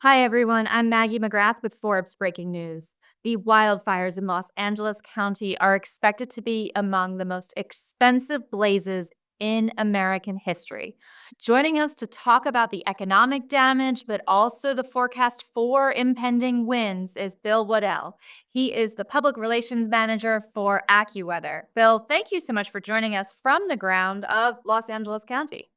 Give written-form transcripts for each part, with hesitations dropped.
Hi, everyone. I'm Maggie McGrath with Forbes Breaking News. The wildfires in Los Angeles County are expected to be among the most expensive blazes in American history. Joining us to talk about the economic damage, but also the forecast for impending winds, is Bill Waddel. He is the public relations manager for Accuweather. Bill, thank you so much for joining us from the ground of Los Angeles County.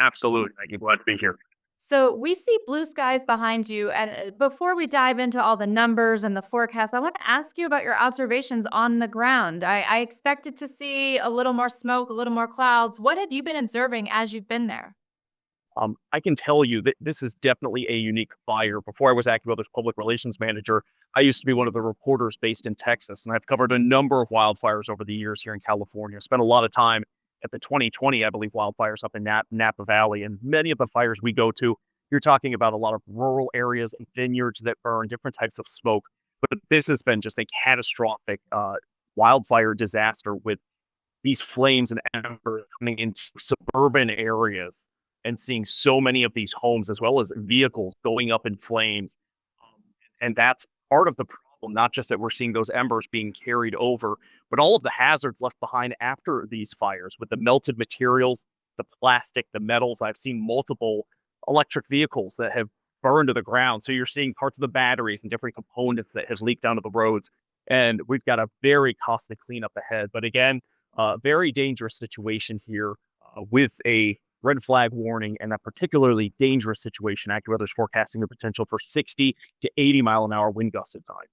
Absolutely, Maggie. Glad to be here. So we see blue skies behind you. And before we dive into all the numbers and the forecast, I want to ask you about your observations on the ground. I expected to see a little more smoke, a little more clouds. What have you been observing as you've been there? I can tell you that this is definitely a unique fire. Before I was Accuweather's public relations manager, I used to be one of the reporters based in Texas, and I've covered a number of wildfires over the years here in California. Spent a lot of time at the 2020, I believe, wildfires up in Napa Valley, and many of the fires we go to, you're talking about a lot of rural areas and vineyards that burn, different types of smoke. But this has been just a catastrophic wildfire disaster with these flames and embers coming into suburban areas and seeing so many of these homes as well as vehicles going up in flames. And that's part of the problem, not just that we're seeing those embers being carried over, but all of the hazards left behind after these fires with the melted materials, the plastic, the metals. I've seen multiple electric vehicles that have burned to the ground. So you're seeing parts of the batteries and different components that have leaked onto the roads. And we've got a very costly cleanup ahead. But again, very dangerous situation here with a red flag warning and a particularly dangerous situation. AccuWeather is forecasting the potential for 60 to 80-mile-an-hour wind gust at times.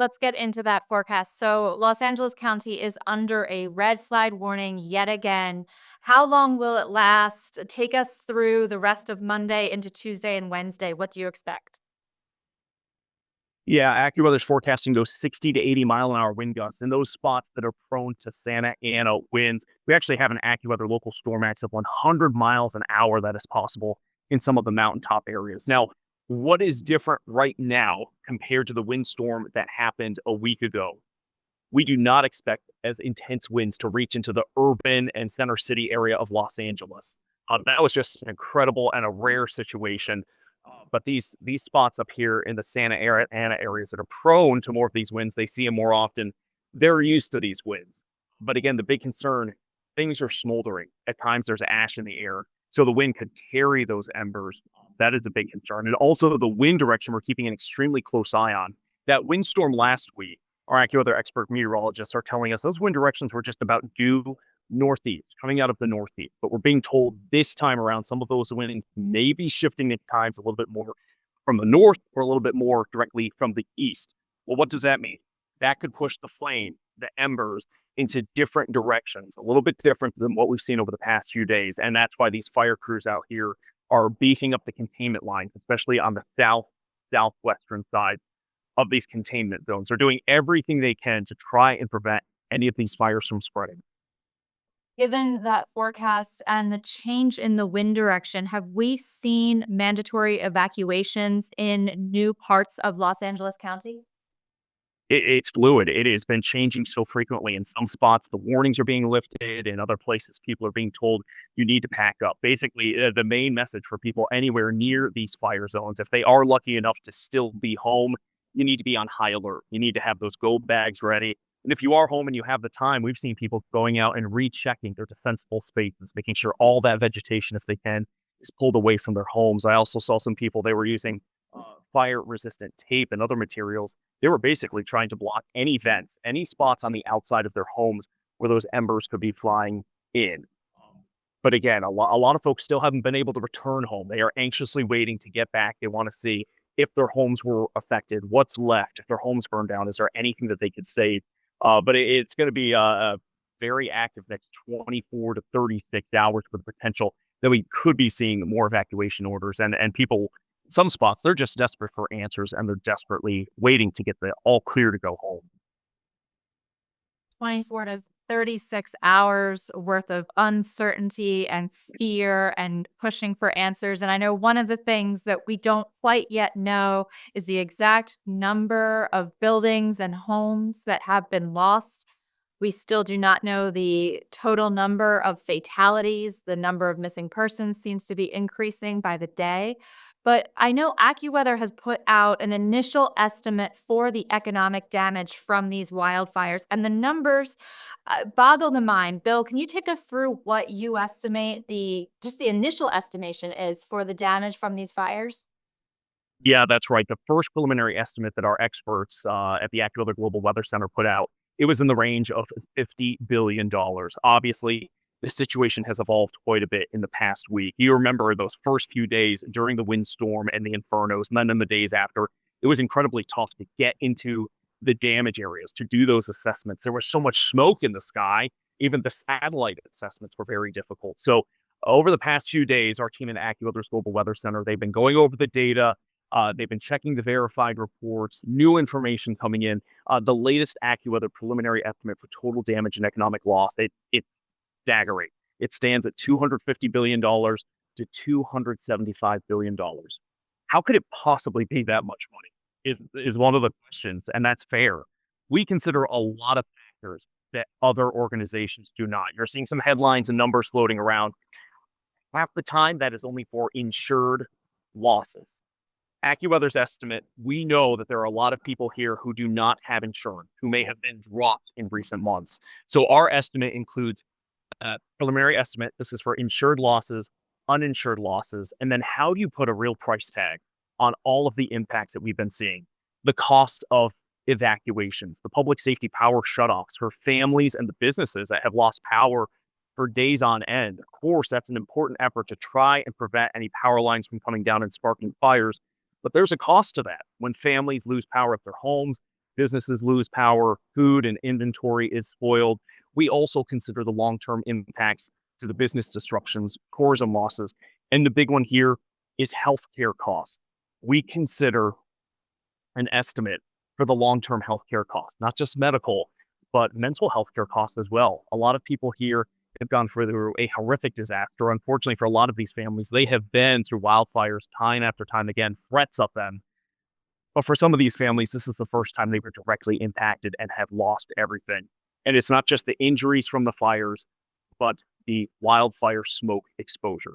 Let's get into that forecast. So, Los Angeles County is under a red flag warning yet again. How long will it last? Take us through the rest of Monday into Tuesday and Wednesday. What do you expect? Yeah, AccuWeather is forecasting those 60 to 80-mile-an-hour wind gusts in those spots that are prone to Santa Ana winds. We actually have an AccuWeather local storm max of 100 miles an hour that is possible in some of the mountaintop areas. Now, what is different right now compared to the windstorm that happened a week ago? We do not expect as intense winds to reach into the urban and center city area of Los Angeles. That was just an incredible and a rare situation. But these spots up here in the Ana areas that are prone to more of these winds, they see them more often. They're used to these winds. But again, the big concern, things are smoldering. At times, there's ash in the air, so the wind could carry those embers. That is the big concern, and also the wind direction. We're keeping an extremely close eye on that windstorm last week. Our AccuWeather expert meteorologists are telling us those wind directions were just about due northeast, coming out of the northeast. But we're being told this time around some of those winds may be shifting at times a little bit more from the north or a little bit more directly from the east. Well, what does that mean? That could push the flame, the embers, into different directions, a little bit different than what we've seen over the past few days. And that's why these fire crews out here are beefing up the containment lines, especially on the southwestern side of these containment zones. They're doing everything they can to try and prevent any of these fires from spreading. Given that forecast and the change in the wind direction, have we seen mandatory evacuations in new parts of Los Angeles County? It's fluid. It has been changing so frequently. In some spots, the warnings are being lifted. In other places, people are being told you need to pack up. Basically, the main message for people anywhere near these fire zones, if they are lucky enough to still be home, you need to be on high alert. You need to have those go bags ready. And if you are home and you have the time, we've seen people going out and rechecking their defensible spaces, making sure all that vegetation, if they can, is pulled away from their homes. I also saw some people, they were using fire resistant tape and other materials. They were basically trying to block any vents, any spots on the outside of their homes where those embers could be flying in. But again, a lot of folks still haven't been able to return home. They are anxiously waiting to get back. They want to see if their homes were affected, what's left, if their homes burned down, is there anything that they could save? But it's going to be a very active next 24 to 36 hours with the potential that we could be seeing more evacuation orders and people, some spots, they're just desperate for answers and they're desperately waiting to get the all clear to go home. 24 to 36 hours worth of uncertainty and fear and pushing for answers. And I know one of the things that we don't quite yet know is the exact number of buildings and homes that have been lost. We still do not know the total number of fatalities. The number of missing persons seems to be increasing by the day. But I know AccuWeather has put out an initial estimate for the economic damage from these wildfires, and the numbers boggle the mind. Bill, can you take us through what you estimate the initial estimation is for the damage from these fires? Yeah, that's right. The first preliminary estimate that our experts at the Accuweather Global Weather Center put out, it was in the range of $50 billion. Obviously, the situation has evolved quite a bit in the past week. You remember those first few days during the windstorm and the infernos, and then in the days after, it was incredibly tough to get into the damage areas to do those assessments. There was so much smoke in the sky. Even the satellite assessments were very difficult. So, over the past few days, our team in Accuweather's Global Weather Center, they've been going over the data. They've been checking the verified reports, new information coming in. The latest AccuWeather preliminary estimate for total damage and economic loss, it's staggering. It stands at $250 billion to $275 billion. How could it possibly be that much money? Is one of the questions, and that's fair. We consider a lot of factors that other organizations do not. You're seeing some headlines and numbers floating around. Half the time, that is only for insured losses. AccuWeather's estimate, we know that there are a lot of people here who do not have insurance, who may have been dropped in recent months. So our estimate includes a preliminary estimate. This is for insured losses, uninsured losses, and then how do you put a real price tag on all of the impacts that we've been seeing? The cost of evacuations, the public safety power shutoffs for families and the businesses that have lost power for days on end. Of course, that's an important effort to try and prevent any power lines from coming down and sparking fires. But there's a cost to that. When families lose power at their homes, businesses lose power, food and inventory is spoiled. We also consider the long-term impacts to the business disruptions, tourism losses. And the big one here is healthcare costs. We consider an estimate for the long-term healthcare costs, not just medical, but mental healthcare costs as well. A lot of people here have gone through a horrific disaster. Unfortunately, for a lot of these families, they have been through wildfires time after time again, threats of them. But for some of these families, this is the first time they were directly impacted and have lost everything. And it's not just the injuries from the fires, but the wildfire smoke exposure.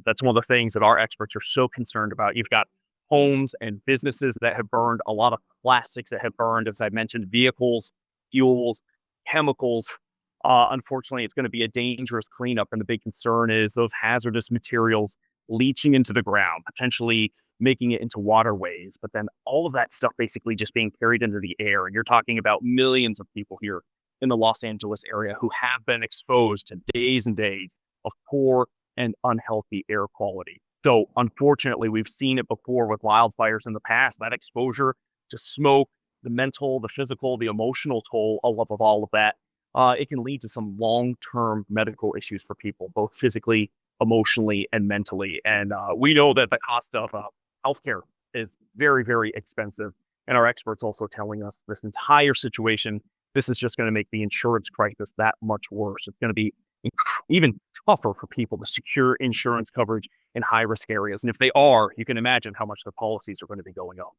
That's one of the things that our experts are so concerned about. You've got homes and businesses that have burned, a lot of plastics that have burned, as I mentioned, vehicles, fuels, chemicals. Unfortunately, it's going to be a dangerous cleanup. And the big concern is those hazardous materials leaching into the ground, potentially making it into waterways. But then all of that stuff basically just being carried into the air. And you're talking about millions of people here in the Los Angeles area who have been exposed to days and days of poor and unhealthy air quality. So unfortunately, we've seen it before with wildfires in the past. That exposure to smoke, the mental, the physical, the emotional toll of all of that, it can lead to some long-term medical issues for people, both physically, emotionally, and mentally. And we know that the cost of healthcare is very, very expensive. And our experts also telling us this entire situation, this is just going to make the insurance crisis that much worse. It's going to be even tougher for people to secure insurance coverage in high-risk areas. And if they are, you can imagine how much the policies are going to be going up.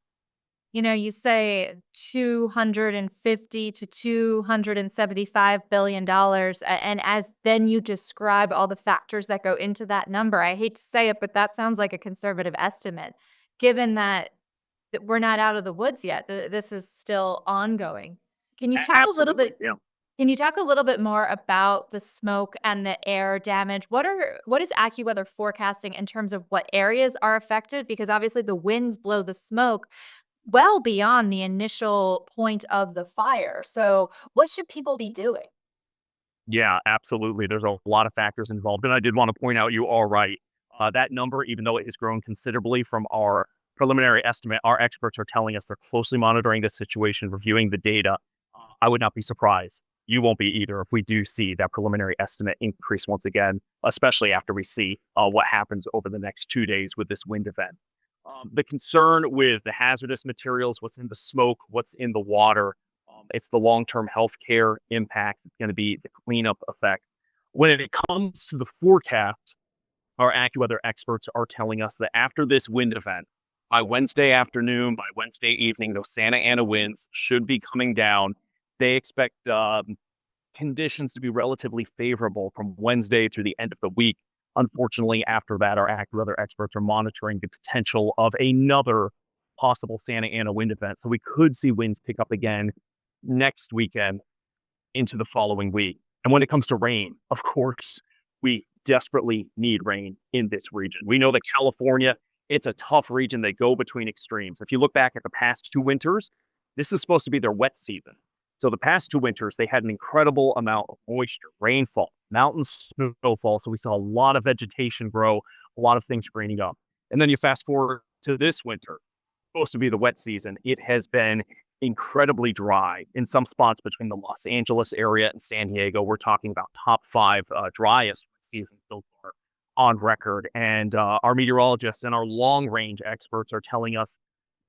You know, you say 250 to $275 billion, and as then you describe all the factors that go into that number. I hate to say it, but that sounds like a conservative estimate, given that we're not out of the woods yet. This is still ongoing. Can you talk a little Absolutely. bit Yeah. can you talk a little bit more about the smoke and the air damage? What is AccuWeather forecasting in terms of what areas are affected? Because obviously the winds blow the smoke well beyond the initial point of the fire. So, what should people be doing? Yeah, absolutely. There's a lot of factors involved. And I did want to point out, you are right. That number, even though it has grown considerably from our preliminary estimate, our experts are telling us they're closely monitoring the situation, reviewing the data. I would not be surprised. You won't be either if we do see that preliminary estimate increase once again, especially after we see what happens over the next 2 days with this wind event. The concern with the hazardous materials, what's in the smoke, what's in the water, it's the long-term healthcare impact. It's going to be the cleanup effect. When it comes to the forecast, our AccuWeather experts are telling us that after this wind event, by Wednesday afternoon, by Wednesday evening, those Santa Ana winds should be coming down. They expect conditions to be relatively favorable from Wednesday through the end of the week. Unfortunately, after that, our AccuWeather experts are monitoring the potential of another possible Santa Ana wind event. So we could see winds pick up again next weekend into the following week. And when it comes to rain, of course, we desperately need rain in this region. We know that California, it's a tough region. They go between extremes. If you look back at the past 2 winters, this is supposed to be their wet season. So the past 2 winters, they had an incredible amount of moisture, rainfall, mountain snowfall. So we saw a lot of vegetation grow, a lot of things greening up. And then you fast forward to this winter, supposed to be the wet season. It has been incredibly dry in some spots between the Los Angeles area and San Diego. We're talking about top five driest seasons so far on record. And our meteorologists and our long range experts are telling us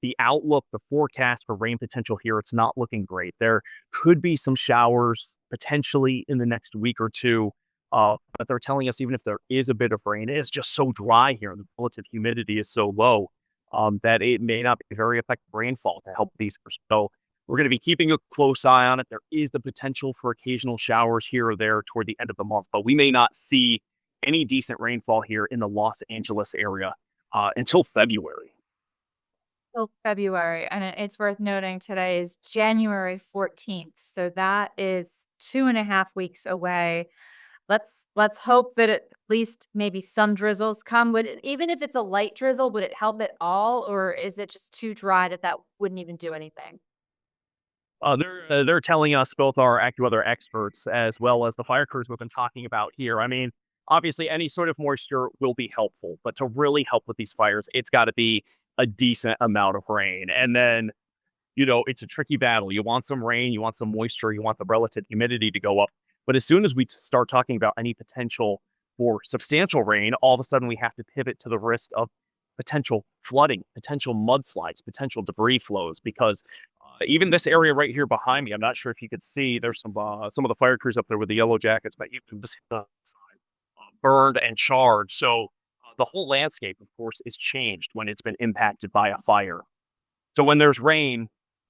the outlook, the forecast for rain potential here, it's not looking great. There could be some showers potentially in the next week or two. But they're telling us even if there is a bit of rain, it is just so dry here and the relative humidity is so low that it may not be very effective rainfall to help these. So we're going to be keeping a close eye on it. There is the potential for occasional showers here or there toward the end of the month, but we may not see any decent rainfall here in the Los Angeles area until February. Till February, and it's worth noting today is January 14th, so that is 2.5 weeks away. Let's hope that at least maybe some drizzles come. Would it, even if it's a light drizzle, would it help at all, or is it just too dry that that wouldn't even do anything? They're telling us, both our AccuWeather experts as well as the fire crews we've been talking about here. I mean, obviously, any sort of moisture will be helpful, but to really help with these fires, it's got to be a decent amount of rain. And then, it's a tricky battle. You want some rain, you want some moisture, you want the relative humidity to go up. But as soon as we start talking about any potential for substantial rain, all of a sudden we have to pivot to the risk of potential flooding, potential mudslides, potential debris flows, because even this area right here behind me, I'm not sure if you could see, there's some of the fire crews up there with the yellow jackets, but you can just see the side burned and charred. So the whole landscape, of course, is changed when it's been impacted by a fire. So when there's rain,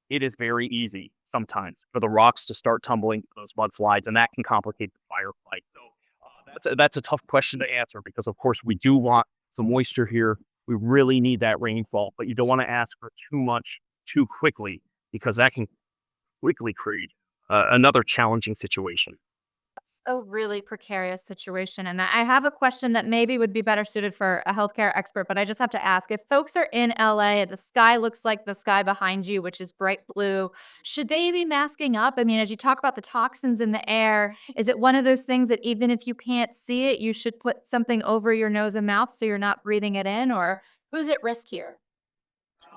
it is very easy sometimes for the rocks to start tumbling, those mudslides, and that can complicate the firefight. So that's a tough question to answer because, of course, we do want some moisture here. We really need that rainfall, but you don't want to ask for too much too quickly because that can quickly create another challenging situation. It's a really precarious situation. And I have a question that maybe would be better suited for a healthcare expert, but I just have to ask if folks are in LA and the sky looks like the sky behind you, which is bright blue, should they be masking up? I mean, as you talk about the toxins in the air, is it one of those things that even if you can't see it, you should put something over your nose and mouth so you're not breathing it in? Or who's at risk here?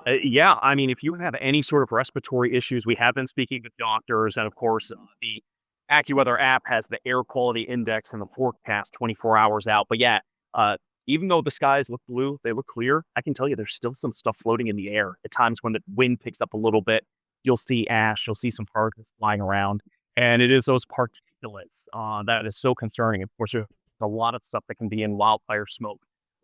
Yeah, I mean, if you have any sort of respiratory issues, we have been speaking with doctors, and of course, the AccuWeather app has the air quality index and the forecast 24 hours out. But yeah, uh, even though the skies look blue, they look clear. I can tell you, there's still some stuff floating in the air. At times, when the wind picks up a little bit, you'll see ash, you'll see some particles flying around, and it is those particulates that is so concerning. Of course, there's a lot of stuff that can be in wildfire smoke.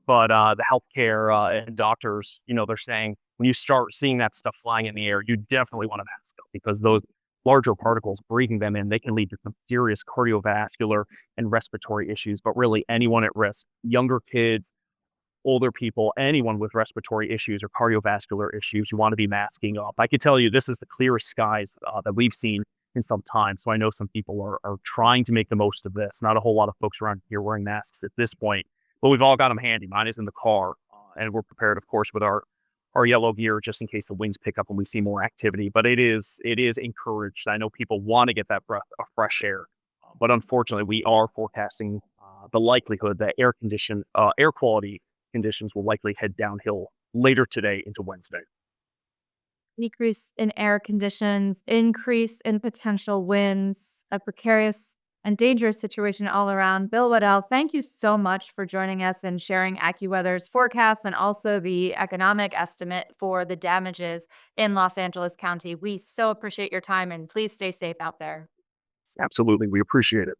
But the healthcare and doctors, they're saying when you start seeing that stuff flying in the air, you definitely want to mask up because those larger particles, breathing them in, they can lead to some serious cardiovascular and respiratory issues. But really, anyone at risk, younger kids, older people, anyone with respiratory issues or cardiovascular issues, you want to be masking up. I can tell you this is the clearest skies that we've seen in some time. So I know some people are trying to make the most of this. Not a whole lot of folks around here wearing masks at this point, but we've all got them handy. Mine is in the car, and we're prepared, of course, with our yellow gear just in case the winds pick up and we see more activity. But it is encouraged. I know people want to get that breath of fresh air, but unfortunately, we are forecasting the likelihood that air quality conditions will likely head downhill later today into Wednesday. Decrease in air conditions, increase in potential winds, a precarious and dangerous situation all around. Bill Waddell, thank you so much for joining us and sharing AccuWeather's forecast and also the economic estimate for the damages in Los Angeles County. We so appreciate your time and please stay safe out there. Absolutely, we appreciate it.